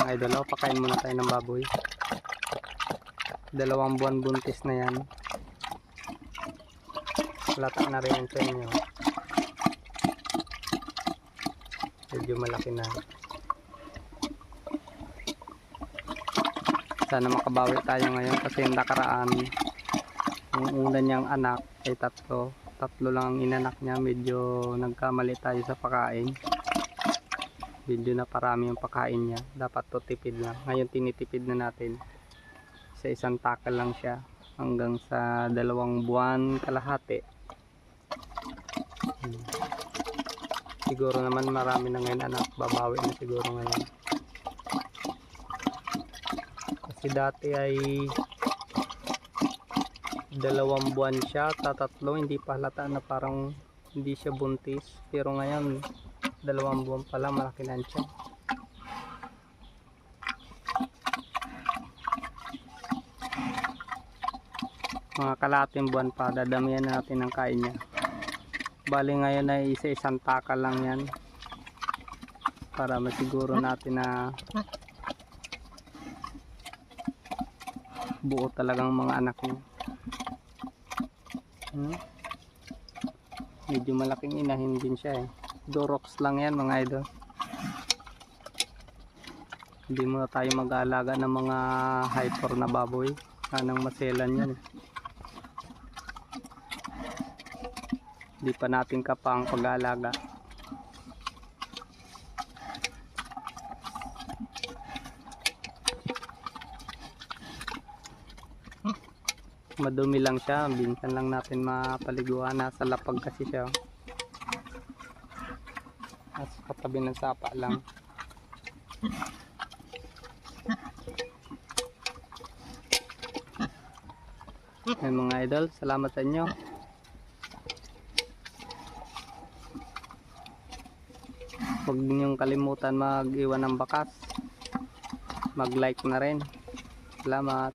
mga idol. O, pakain muna tayo ng baboy. 2 buwan buntis na yan. Lata na rin sa inyo. Medyo malaki na. Sana makabawi tayo ngayon kasi yung nakaraan, yung una niyang anak ay tatlo lang ang inanak niya. Medyo nagkamali tayo sa pagkain. Medyo na parami yung pagkain niya. Dapat to tipid lang. Ngayon tinitipid na natin. Sa isang takal lang siya hanggang sa 2 buwan kalahati. Siguro naman marami na ngayon anak. Babawi na siguro ngayon. Kasi dati ay 2 buwan siya, tatlo, hindi pa halata na parang hindi siya buntis. Pero ngayon 2 buwan pa lang, malaki na siya. Mga kalahating buwan pa, dadamihan natin ang kain niya. Bali ngayon ay isang takal lang yan para masiguro natin na buo talagang mga anak niya. Medyo malaking inahin din siya eh. Durox lang yan mga idol. Hindi muna tayo mag-aalaga ng mga hyper na baboy. Sanang maselan yan eh. Hindi pa natin kapang pag-aalaga. Madumi lang siya, minsan lang natin mapaliguan. Nasa lapag kasi siya. Nasa katabi ng sapa lang. Ay mga idol, salamat sa inyo. Huwag niyong kalimutan mag-iwan ng bakas. Mag-like na rin. Salamat.